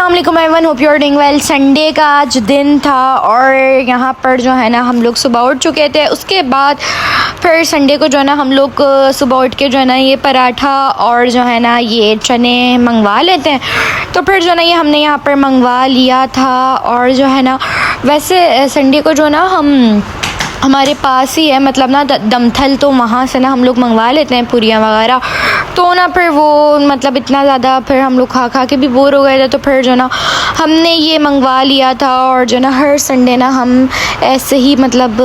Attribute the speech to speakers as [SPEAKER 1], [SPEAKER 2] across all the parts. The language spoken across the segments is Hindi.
[SPEAKER 1] अस्सलाम वालेकुम everyone, hope you are doing well. Sunday का आज दिन था और यहाँ पर जो है ना हम लोग सुबह उठ चुके थे। उसके बाद फिर संडे को जो है ना हम लोग सुबह उठ के जो है ना ये पराठा और जो है ना ये चने मंगवा लेते हैं। तो फिर जो है ना ये हमने यहाँ पर मंगवा लिया था। और जो है ना वैसे संडे को जो है ना हमारे पास ही है, मतलब ना दमथल, तो वहाँ से ना हम लोग मंगवा लेते हैं पूरियाँ वगैरह। तो ना फिर वो मतलब इतना ज़्यादा फिर हम लोग खा खा के भी बोर हो गए थे, तो फिर जो ना हमने ये मंगवा लिया था। और जो ना हर संडे ना हम ऐसे ही मतलब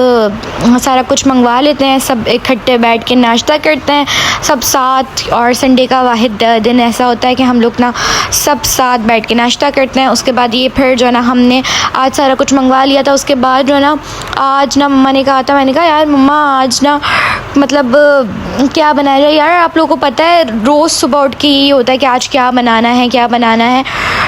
[SPEAKER 1] सारा कुछ मंगवा लेते हैं, सब इकट्ठे बैठ के नाश्ता करते हैं सब साथ। और संडे का वाहिद दिन ऐसा होता है कि हम लोग ना सब साथ बैठ के नाश्ता करते हैं। उसके बाद ये फिर जो ना हमने आज सारा कुछ मंगवा लिया था। उसके बाद जो ना आज ना मम्मा ने कहा था, मैंने कहा यार मम्मा आज ना मतलब क्या बनाया जाए यार। आप लोगों को पता है रोज़ सुबह उठ के यही होता है कि आज क्या बनाना है क्या बनाना है।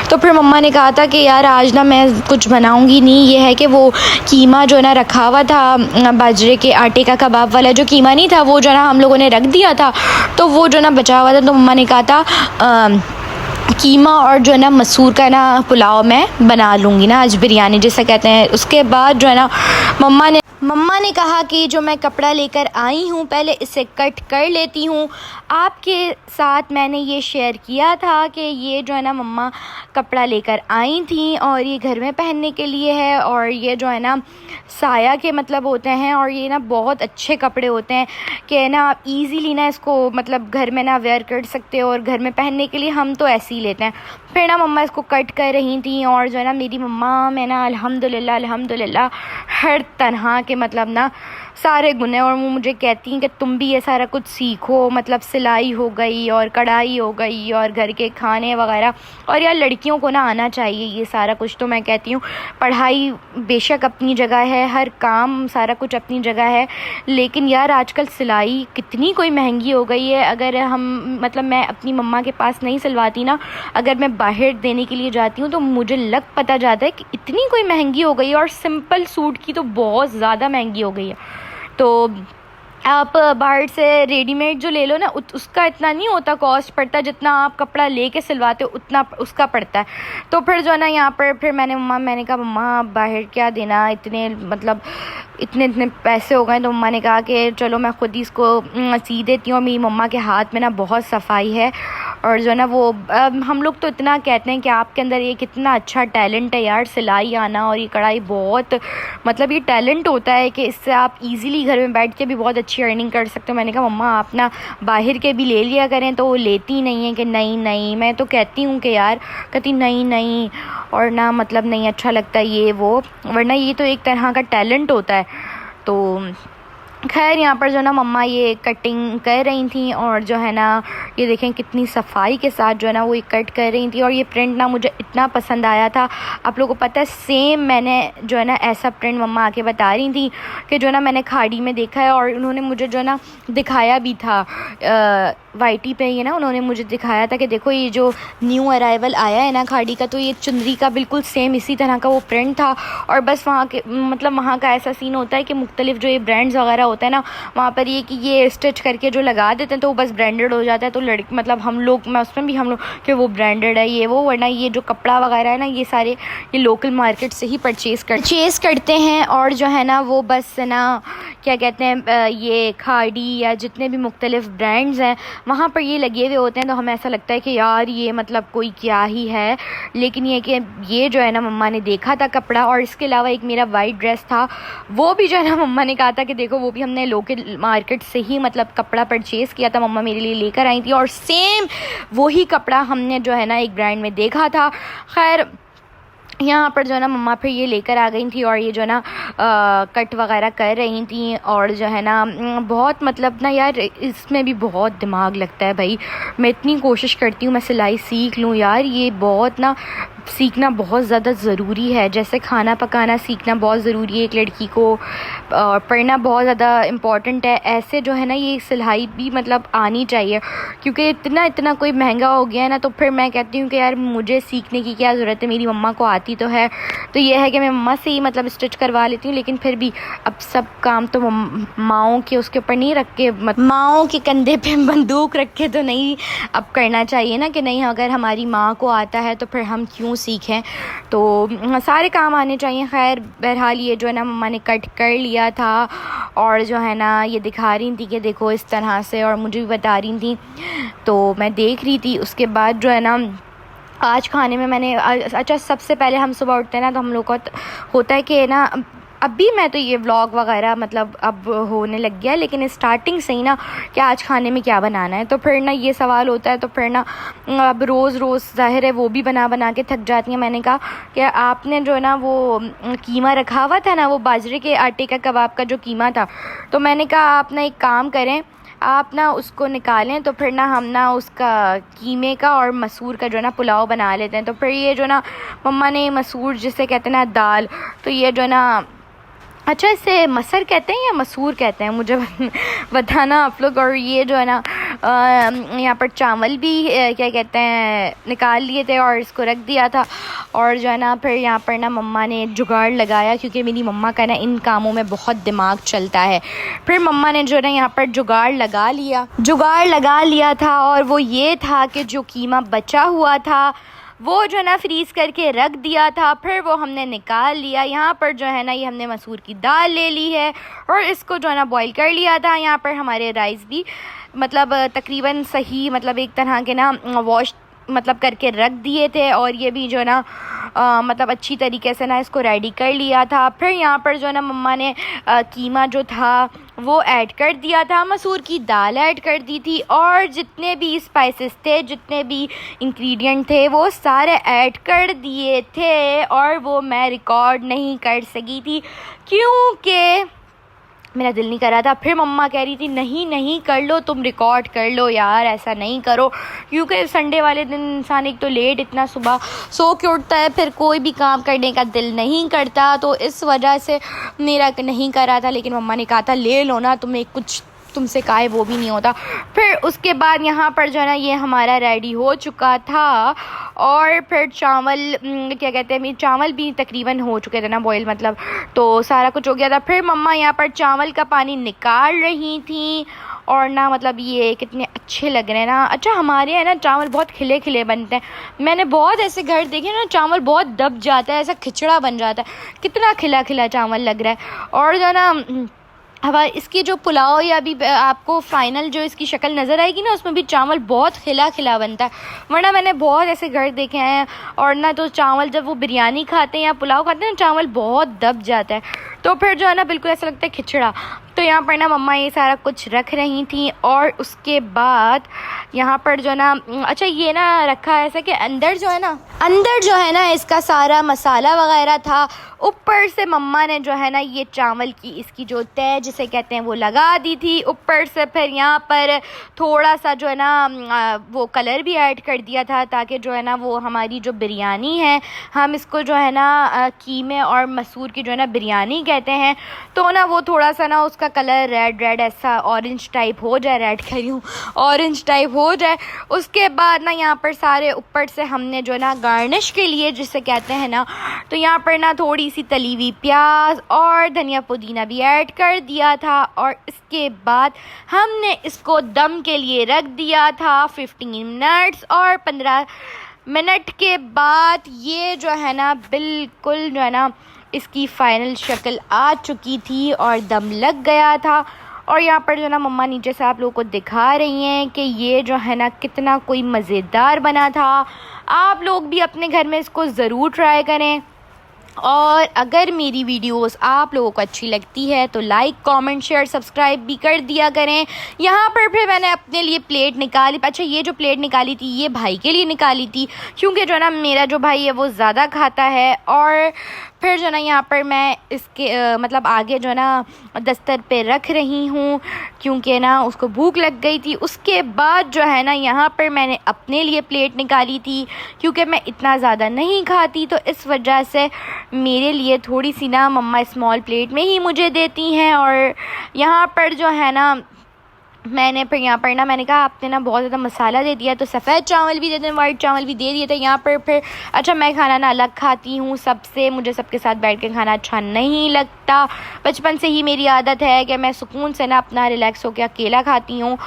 [SPEAKER 1] तो फिर मम्मा ने कहा था कि यार आज ना मैं कुछ बनाऊंगी नहीं। ये है कि वो कीमा जो ना रखा हुआ था, बाजरे के आटे का कबाब वाला जो कीमा नहीं था, वो जो ना हम लोगों ने रख दिया था। तो वो जो ना बचा हुआ था, तो मम्मा ने कहा था कीमा और जो है ना मसूर का ना पुलाव मैं बना लूँगी ना, आज बिरयानी जैसा कहते हैं। उसके बाद जो है ना मम्मा ने कहा कि जो मैं कपड़ा लेकर आई हूँ पहले इसे कट कर लेती हूँ। आपके साथ मैंने ये शेयर किया था कि ये जो है ना मम्मा कपड़ा लेकर आई थी और ये घर में पहनने के लिए है। और ये जो है ना साया के मतलब होते हैं और ये ना बहुत अच्छे कपड़े होते हैं कि ना आप इजीली ना इसको मतलब घर में ना वेयर कर सकते हो। और घर में पहनने के लिए हम तो ऐसे ही लेते हैं। फिर ना मम्मा इसको कट कर रही थी और जो है ना मेरी मम्मा में ना अल्हम्दुलिल्लाह हर तरह के मतलब ना सारे गुण हैं। और वो मुझे कहती हैं कि तुम भी ये सारा कुछ सीखो, मतलब सिलाई हो गई और कढ़ाई हो गई और घर के खाने वगैरह। और यार लड़कियों को ना आना चाहिए ये सारा कुछ। तो मैं कहती हूँ पढ़ाई बेशक अपनी जगह है, हर काम सारा कुछ अपनी जगह है, लेकिन यार आजकल सिलाई कितनी कोई महंगी हो गई है। अगर हम मतलब मैं अपनी मम्मा के पास नहीं सिलवाती ना, अगर मैं बाहर देने के लिए जाती हूँ तो मुझे लग पता जाता है कि इतनी कोई महंगी हो गई है। और सिंपल सूट की तो बहुत ज़्यादा महंगी हो गई है। तो आप बाहर से रेडीमेड जो ले लो ना उसका इतना नहीं होता कॉस्ट पड़ता, जितना आप कपड़ा लेके सिलवाते हो उतना उसका पड़ता है। तो फिर जो है ना यहाँ पर फिर मैंने कहा मम्मा बाहर क्या देना, इतने मतलब इतने पैसे हो गए। तो मम्मा ने कहा कि चलो मैं ख़ुद ही इसको सी देती हूँ। मेरी मम्मा के हाथ में ना बहुत सफाई है। और जो है ना वो हम लोग तो इतना कहते हैं कि आपके अंदर ये कितना अच्छा टैलेंट है यार, सिलाई आना और ये कढ़ाई, बहुत मतलब ये टैलेंट होता है कि इससे आप इजीली घर में बैठ के भी बहुत अच्छी अर्निंग कर सकते हो। मैंने कहा मम्मा आप ना बाहर के भी ले लिया करें। तो वो लेती नहीं है कि नहीं मैं तो कहती हूँ कि यार, कहती नहीं और ना मतलब नहीं अच्छा लगता ये वो, वरना ये तो एक तरह का टैलेंट होता है। तो खैर यहाँ पर जो ना मम्मा ये कटिंग कर रही थी और जो है ना ये देखें कितनी सफाई के साथ जो है ना वो ये कट कर रही थी। और ये प्रिंट ना मुझे इतना पसंद आया था। आप लोगों को पता है सेम मैंने जो है ना ऐसा प्रिंट मम्मा आके बता रही थी कि जो ना मैंने खाड़ी में देखा है। और उन्होंने मुझे जो ना दिखाया भी था वाईटी पे, ये ना उन्होंने मुझे दिखाया था कि देखो ये जो न्यू अराइवल आया है ना खाड़ी का, तो ये चुंदरी का बिल्कुल सेम इसी तरह का वो प्रिंट था। और बस वहाँ के मतलब वहाँ का ऐसा सीन होता है कि मुख्तलिफ जो ये ब्रांड्स वगैरह होता है ना, वहाँ पर ये कि ये स्टिच करके जो लगा देते हैं तो वो बस ब्रांडेड हो जाता है। तो लड़की मतलब हम लोग, मैं उसमें भी हम लोग कि वो ब्रांडेड है ये वो, वरना ये जो कपड़ा वगैरह है ना ये सारे ये लोकल मार्केट से ही परचेज़ करते हैं। और जो है ना वो बस ना क्या कहते हैं ये खाड़ी या जितने भी मुख्तलिफ ब्रांड्स हैं वहाँ पर ये लगे हुए होते हैं। तो हमें ऐसा लगता है कि यार ये मतलब कोई क्या ही है, लेकिन ये कि ये जो है ना मम्मा ने देखा था कपड़ा। और इसके अलावा एक मेरा वाइट ड्रेस था, वो भी जो है ना मम्मा ने कहा था कि देखो वो भी हमने लोकल मार्केट से ही मतलब कपड़ा परचेज़ किया था, मम्मा मेरे लिए लेकर आई थी। और सेम वही कपड़ा हमने जो है ना एक ब्रांड में देखा था। खैर यहाँ पर जो है ना मम्मा फिर ये लेकर आ गई थी और ये जो है ना कट वगैरह कर रही थी। और जो है ना बहुत मतलब ना यार इसमें भी बहुत दिमाग लगता है भाई। मैं इतनी कोशिश करती हूँ मैं सिलाई सीख लूँ यार, ये बहुत ना सीखना बहुत ज़्यादा ज़रूरी है। जैसे खाना पकाना सीखना बहुत ज़रूरी है एक लड़की को, और पढ़ना बहुत ज़्यादा इम्पॉर्टेंट है। ऐसे जो है ना ये सिलाई भी मतलब आनी चाहिए, क्योंकि इतना कोई महंगा हो गया है ना। तो फिर मैं कहती हूँ कि यार मुझे सीखने की क्या ज़रूरत है, मेरी मम्मा को आती तो है। तो ये है कि मैं मम्मा से ही मतलब स्टिच करवा लेती हूँ। लेकिन फिर भी अब सब काम तो माओं के उसके ऊपर नहीं रख के, माओं के कंधे पे बंदूक रख के तो नहीं अब करना चाहिए ना, कि नहीं अगर हमारी माँ को आता है तो फिर हम क्यों क्यों सीखें, तो सारे काम आने चाहिए। खैर बहरहाल ये जो है ना मम्मा ने कट कर लिया था और जो है ना ये दिखा रही थी कि देखो इस तरह से, और मुझे भी बता रही थी, तो मैं देख रही थी। उसके बाद जो है ना आज खाने में मैंने अच्छा सबसे पहले हम सुबह उठते हैं ना तो हम लोग को होता है कि ना अभी मैं तो ये व्लॉग वगैरह मतलब अब होने लग गया, लेकिन स्टार्टिंग से ही ना कि आज खाने में क्या बनाना है, तो फिर ना ये सवाल होता है। तो फिर ना अब रोज़ ज़ाहिर है वो भी बना बना के थक जाती हैं। मैंने कहा कि आपने जो है ना वो कीमा रखा हुआ था ना, वो बाजरे के आटे का कबाब का जो कीमा था, तो मैंने कहा आप ना एक काम करें, आप ना उसको निकालें, तो फिर ना हम ना उसका कीमे का और मसूर का जो है ना पुलाव बना लेते हैं। तो फिर ये जो ना मम्मा ने मसूर जिसे कहते हैं ना दाल, तो ये जो ना अच्छा इसे मसर कहते हैं या मसूर कहते हैं, मुझे बताना आप लोग। और ये जो है ना यहाँ पर चावल भी क्या कहते हैं निकाल लिए थे और इसको रख दिया था। और जो है ना फिर यहाँ पर ना मम्मा ने एक जुगाड़ लगाया, क्योंकि मेरी मम्मा का ना इन कामों में बहुत दिमाग चलता है। फिर मम्मा ने जो है ना यहाँ पर जुगाड़ लगा लिया था, और वो ये था कि जो कीमा बचा हुआ था वो जो है ना फ्रीज़ करके रख दिया था। फिर वो हमने निकाल लिया। यहाँ पर जो है ना ये हमने मसूर की दाल ले ली है और इसको जो है ना बॉईल कर लिया था। यहाँ पर हमारे राइस भी मतलब तकरीबन सही मतलब एक तरह के ना वॉश मतलब करके रख दिए थे, और ये भी जो है ना मतलब अच्छी तरीके से ना इसको रेडी कर लिया था। फिर यहाँ पर जो है ना मम्मा ने कीमा जो था वो ऐड कर दिया था, मसूर की दाल ऐड कर दी थी, और जितने भी स्पाइसेस थे, जितने भी इंग्रेडिएंट थे, वो सारे ऐड कर दिए थे। और वो मैं रिकॉर्ड नहीं कर सकी थी क्योंकि मेरा दिल नहीं कर रहा था। फिर मम्मा कह रही थी नहीं कर लो, तुम रिकॉर्ड कर लो यार, ऐसा नहीं करो, क्योंकि संडे वाले दिन इंसान एक तो लेट इतना सुबह सो के उठता है, फिर कोई भी काम करने का दिल नहीं करता, तो इस वजह से मेरा नहीं कर रहा था। लेकिन मम्मा ने कहा था ले लो ना, तुम्हें कुछ तुमसे काहे वो भी नहीं होता। फिर उसके बाद यहाँ पर जो है ना ये हमारा रेडी हो चुका था, और फिर चावल क्या कहते हैं चावल भी तकरीबन हो चुके थे ना बॉईल, मतलब तो सारा कुछ हो गया था। फिर मम्मा यहाँ पर चावल का पानी निकाल रही थी, और ना मतलब ये कितने अच्छे लग रहे हैं ना। अच्छा हमारे यहाँ ना चावल बहुत खिले खिले बनते हैं। मैंने बहुत ऐसे घर देखे ना चावल बहुत दब जाता है, ऐसा खिचड़ा बन जाता है, कितना खिला खिला चावल लग रहा है। और जो ना हवा इसकी जो पुलाव या भी आपको फाइनल जो इसकी शक्ल नज़र आएगी ना, उसमें भी चावल बहुत खिला खिला बनता है। वरना मैंने बहुत ऐसे घर देखे हैं, और ना तो चावल जब वो बिरयानी खाते हैं या पुलाव खाते हैं ना, चावल बहुत दब जाता है, तो फिर जो है ना बिल्कुल ऐसा लगता है खिचड़ा। तो यहाँ पर ना मम्मा ये सारा कुछ रख रही थी, और उसके बाद यहाँ पर जो ना अच्छा ये ना रखा है ऐसा कि अंदर जो है ना इसका सारा मसाला वगैरह था। ऊपर से मम्मा ने जो है ना ये चावल की इसकी जो तय जिसे कहते हैं वो लगा दी थी ऊपर से। फिर यहाँ पर थोड़ा सा जो है ना वो कलर भी ऐड कर दिया था, ताकि जो है ना वो हमारी जो बिरयानी है, हम इसको जो है ना कीमे और मसूर की जो है ना बिरयानी कहते हैं, तो ना वो थोड़ा सा ना उसका कलर रेड ऐसा ऑरेंज टाइप हो जाए, रेड कह रही हूँ ऑरेंज टाइप हो जाए। उसके बाद ना यहाँ पर सारे ऊपर से हमने जो ना गार्निश के लिए जिसे कहते हैं ना, तो यहाँ पर ना थोड़ी सी तली हुई प्याज और धनिया पुदीना भी ऐड कर दिया था, और इसके बाद हमने इसको दम के लिए रख दिया था 15 मिनट्स। और 15 मिनट के बाद ये जो है ना बिल्कुल जो है ना इसकी फ़ाइनल शक्ल आ चुकी थी और दम लग गया था। और यहाँ पर जो ना मम्मा नीचे से आप लोगों को दिखा रही हैं कि ये जो है ना कितना कोई मज़ेदार बना था। आप लोग भी अपने घर में इसको ज़रूर ट्राई करें, और अगर मेरी वीडियोस आप लोगों को अच्छी लगती है तो लाइक कमेंट शेयर सब्सक्राइब भी कर दिया करें। यहाँ पर फिर मैंने अपने लिए प्लेट निकाली। अच्छा ये जो प्लेट निकाली थी ये भाई के लिए निकाली थी, क्योंकि जो ना मेरा जो भाई है वो ज़्यादा खाता है। और फिर जो ना यहाँ पर मैं इसके मतलब आगे जो ना दस्तर पे रख रही हूँ, क्योंकि ना उसको भूख लग गई थी। उसके बाद जो है ना यहाँ पर मैंने अपने लिए प्लेट निकाली थी, क्योंकि मैं इतना ज़्यादा नहीं खाती, तो इस वजह से मेरे लिए थोड़ी सी ना मम्मा स्मॉल प्लेट में ही मुझे देती हैं। और यहाँ पर जो है ना मैंने फिर यहाँ पर ना मैंने कहा आपने ना बहुत ज़्यादा मसाला दे दिया, तो सफ़ेद चावल भी दे दें, वाइट चावल भी दे दिए थे। यहाँ पर फिर अच्छा मैं खाना ना अलग खाती हूँ सबसे, मुझे सबके साथ बैठ के खाना अच्छा नहीं लगता। बचपन से ही मेरी आदत है कि मैं सुकून से ना अपना रिलैक्स होकर अकेला खाती हूँ।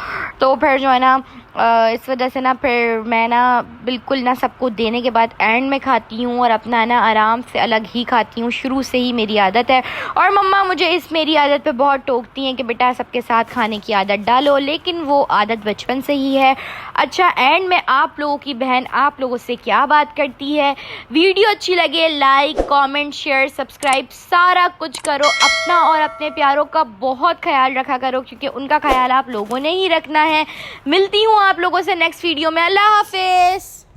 [SPEAKER 1] तो फिर जो है ना इस वजह से ना फिर मैं ना बिल्कुल ना सबको देने के बाद एंड में खाती हूँ और अपना ना आराम से अलग ही खाती हूँ। शुरू से ही मेरी आदत है और मम्मा मुझे इस मेरी आदत पे बहुत टोकती हैं कि बेटा सबके साथ खाने की आदत डालो, लेकिन वो आदत बचपन से ही है। अच्छा, एंड में आप लोगों की बहन आप लोगों से क्या बात करती है? वीडियो अच्छी लगे लाइक कमेंट शेयर सब्सक्राइब सारा कुछ करो। अपना और अपने प्यारों का बहुत ख्याल रखा करो, क्योंकि उनका ख्याल आप लोगों ने ही रखना है। मिलती हूँ आप लोगों से नेक्स्ट वीडियो में। अल्लाह हाफिज़।